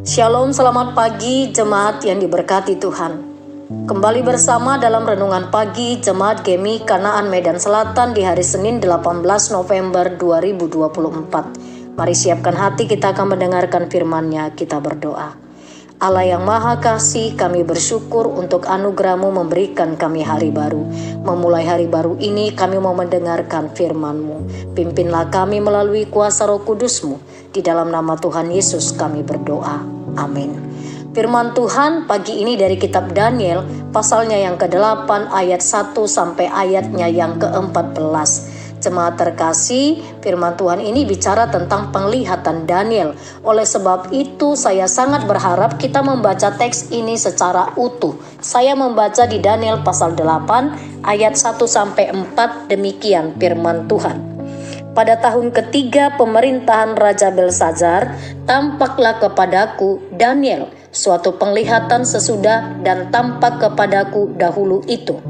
Shalom, selamat pagi jemaat yang diberkati Tuhan. Kembali bersama dalam renungan pagi Jemaat Gemi Kanaan Medan Selatan di hari Senin 18 November 2024. Mari siapkan hati, kita akan mendengarkan firman-Nya, kita berdoa. Allah yang Maha Kasih, kami bersyukur untuk anugerah-Mu memberikan kami hari baru. Memulai hari baru ini kami mau mendengarkan firman-Mu. Pimpinlah kami melalui kuasa Roh Kudus-Mu. Di dalam nama Tuhan Yesus kami berdoa. Amin. Firman Tuhan pagi ini dari kitab Daniel, pasalnya yang ke-8 ayat 1 sampai ayatnya yang ke-14. Jemaat terkasih, firman Tuhan ini bicara tentang penglihatan Daniel. Oleh sebab itu saya sangat berharap kita membaca teks ini secara utuh. Saya membaca di Daniel pasal 8 ayat 1 sampai 4, demikian firman Tuhan. Pada tahun ketiga pemerintahan Raja Belsazar, tampaklah kepadaku Daniel suatu penglihatan sesudah dan tampak kepadaku dahulu itu.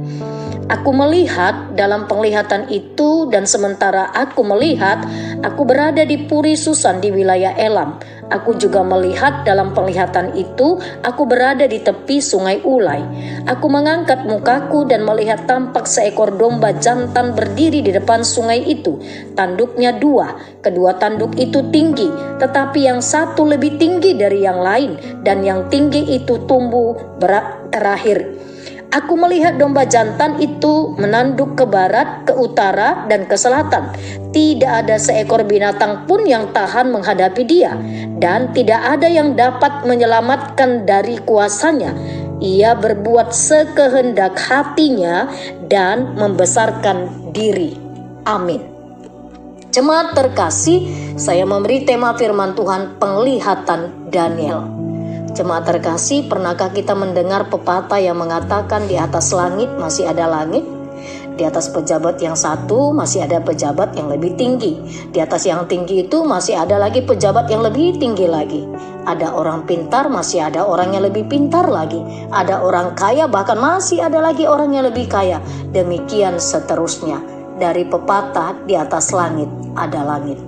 Aku melihat dalam penglihatan itu, dan sementara aku melihat, aku berada di Puri Susan di wilayah Elam. Aku juga melihat dalam penglihatan itu, aku berada di tepi sungai Ulai. Aku mengangkat mukaku dan melihat tampak seekor domba jantan berdiri di depan sungai itu. Tanduknya 2, kedua tanduk itu tinggi, tetapi yang satu lebih tinggi dari yang lain, dan yang tinggi itu tumbuh terakhir. Aku melihat domba jantan itu menanduk ke barat, ke utara, dan ke selatan. Tidak ada seekor binatang pun yang tahan menghadapi dia, dan tidak ada yang dapat menyelamatkan dari kuasanya. Ia berbuat sekehendak hatinya dan membesarkan diri. Amin. Jemaat terkasih, saya memberi tema firman Tuhan penglihatan Daniel. Jemaat terkasih, pernahkah kita mendengar pepatah yang mengatakan di atas langit masih ada langit? Di atas pejabat yang satu masih ada pejabat yang lebih tinggi. Di atas yang tinggi itu masih ada lagi pejabat yang lebih tinggi lagi. Ada orang pintar, masih ada orang yang lebih pintar lagi. Ada orang kaya, bahkan masih ada lagi orang yang lebih kaya. Demikian seterusnya. Dari pepatah di atas langit ada langit.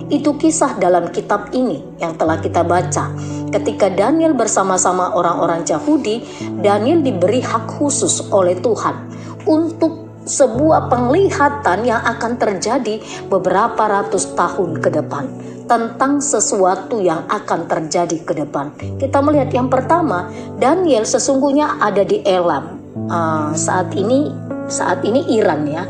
Itu kisah dalam kitab ini yang telah kita baca. Ketika Daniel bersama-sama orang-orang Yahudi, Daniel diberi hak khusus oleh Tuhan untuk sebuah penglihatan yang akan terjadi beberapa ratus tahun ke depan, tentang sesuatu yang akan terjadi ke depan. Kita melihat yang pertama, Daniel sesungguhnya ada di Elam. Saat ini Iran ya.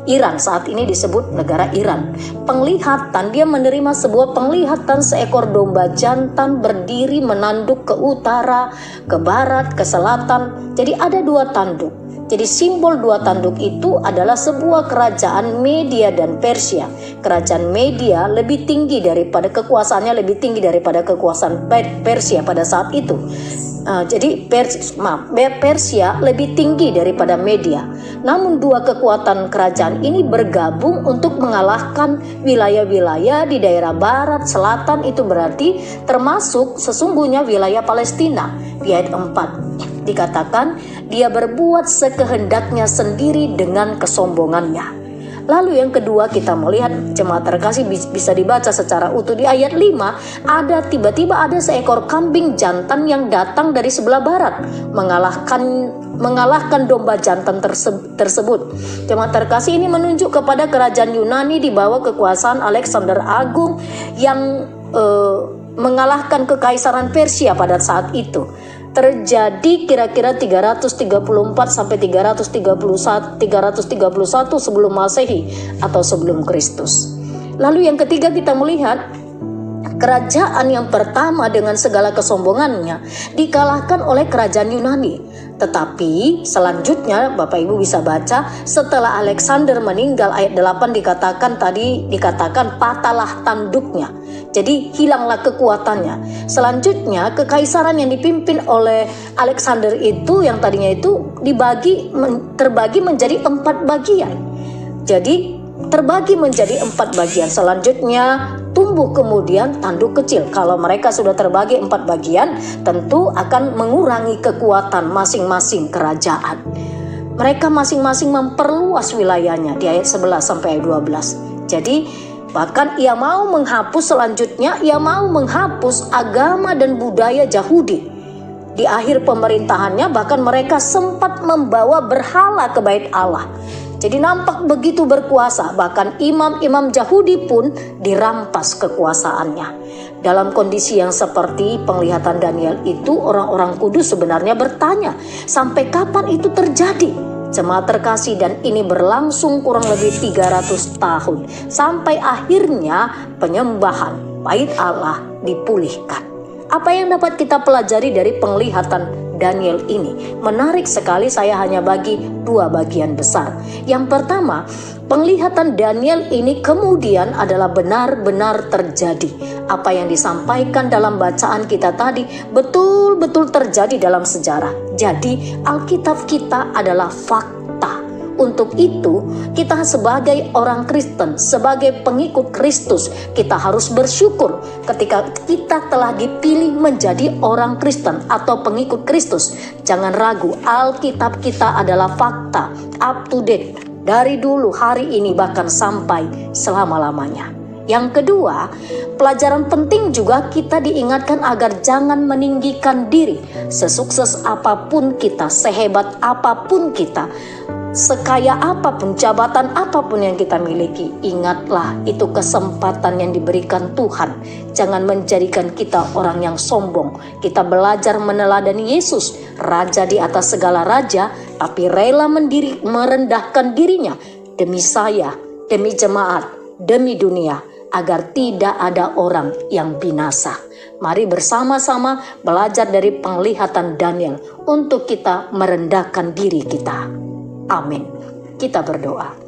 Iran saat ini disebut negara Iran. Penglihatan, dia menerima sebuah penglihatan seekor domba jantan berdiri menanduk ke utara, ke barat, ke selatan. Jadi ada 2 tanduk. Jadi simbol 2 tanduk itu adalah sebuah kerajaan Media dan Persia. Kerajaan Media lebih tinggi daripada kekuasaannya, lebih tinggi daripada kekuasaan Persia pada saat itu. Jadi Persia lebih tinggi daripada Media. Namun 2 kekuatan kerajaan ini bergabung untuk mengalahkan wilayah-wilayah di daerah barat, selatan, itu berarti termasuk sesungguhnya wilayah Palestina. Di ayat 4 dikatakan dia berbuat sekehendaknya sendiri dengan kesombongannya. Lalu yang kedua kita melihat, jemaat terkasih, bisa dibaca secara utuh di ayat 5. Tiba-tiba ada seekor kambing jantan yang datang dari sebelah barat mengalahkan domba jantan tersebut. Jemaat terkasih, ini menunjuk kepada kerajaan Yunani di bawah kekuasaan Alexander Agung yang mengalahkan kekaisaran Persia pada saat itu. Terjadi kira-kira 334 sampai 331 sebelum Masehi atau sebelum Kristus. Lalu yang ketiga kita melihat kerajaan yang pertama dengan segala kesombongannya dikalahkan oleh kerajaan Yunani. Tetapi selanjutnya Bapak Ibu bisa baca, setelah Alexander meninggal, ayat 8 dikatakan patahlah tanduknya. Jadi hilanglah kekuatannya. Selanjutnya kekaisaran yang dipimpin oleh Alexander itu, yang tadinya itu terbagi menjadi 4 bagian. Jadi terbagi menjadi 4 bagian. Selanjutnya tumbuh kemudian tanduk kecil. Kalau mereka sudah terbagi 4 bagian, tentu akan mengurangi kekuatan masing-masing kerajaan. Mereka masing-masing memperluas wilayahnya di ayat 11 sampai ayat 12. Jadi Bahkan ia mau menghapus selanjutnya, ia mau menghapus agama dan budaya Yahudi. Di akhir pemerintahannya bahkan mereka sempat membawa berhala ke bait Allah. Jadi nampak begitu berkuasa, bahkan imam-imam Yahudi pun dirampas kekuasaannya. Dalam kondisi yang seperti penglihatan Daniel itu, orang-orang kudus sebenarnya bertanya, sampai kapan itu terjadi? Jemaat terkasih, dan ini berlangsung kurang lebih 300 tahun. Sampai akhirnya penyembahan bait Allah dipulihkan. Apa yang dapat kita pelajari dari penglihatan Daniel ini? Menarik sekali, saya hanya bagi dua bagian besar. Yang pertama, penglihatan Daniel ini kemudian adalah benar-benar terjadi. Apa yang disampaikan dalam bacaan kita tadi betul-betul terjadi dalam sejarah. Jadi Alkitab kita adalah fakta. Untuk itu, kita sebagai orang Kristen, sebagai pengikut Kristus, kita harus bersyukur ketika kita telah dipilih menjadi orang Kristen atau pengikut Kristus. Jangan ragu, Alkitab kita adalah fakta, up to date, dari dulu, hari ini, bahkan sampai selama-lamanya. Yang kedua, pelajaran penting juga kita diingatkan agar jangan meninggikan diri. Sesukses apapun kita, sehebat apapun kita, sekaya apapun, jabatan apapun yang kita miliki, ingatlah itu kesempatan yang diberikan Tuhan. Jangan menjadikan kita orang yang sombong. Kita belajar meneladani Yesus, Raja di atas segala raja, tapi rela merendahkan dirinya demi saya, demi jemaat, demi dunia, agar tidak ada orang yang binasa. Mari bersama-sama belajar dari penglihatan Daniel untuk kita merendahkan diri kita. Amin. Kita berdoa.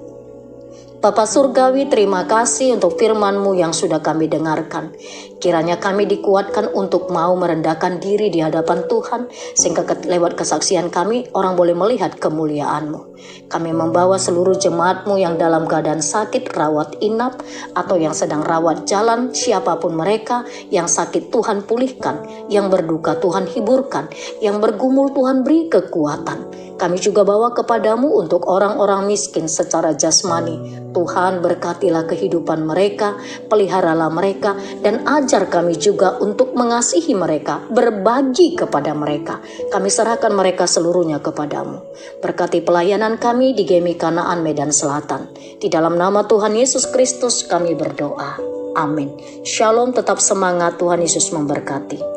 Bapa Surgawi, terima kasih untuk firman-Mu yang sudah kami dengarkan. Kiranya kami dikuatkan untuk mau merendahkan diri di hadapan Tuhan, sehingga lewat kesaksian kami, orang boleh melihat kemuliaan-Mu. Kami membawa seluruh jemaat-Mu yang dalam keadaan sakit, rawat inap, atau yang sedang rawat jalan, siapapun mereka, yang sakit Tuhan pulihkan, yang berduka Tuhan hiburkan, yang bergumul Tuhan beri kekuatan. Kami juga bawa kepadamu untuk orang-orang miskin secara jasmani. Tuhan berkatilah kehidupan mereka, peliharalah mereka, dan ajar kami juga untuk mengasihi mereka, berbagi kepada mereka. Kami serahkan mereka seluruhnya kepadamu. Berkati pelayanan kami di GMI Kanaan Medan Selatan. Di dalam nama Tuhan Yesus Kristus kami berdoa. Amin. Shalom, tetap semangat, Tuhan Yesus memberkati.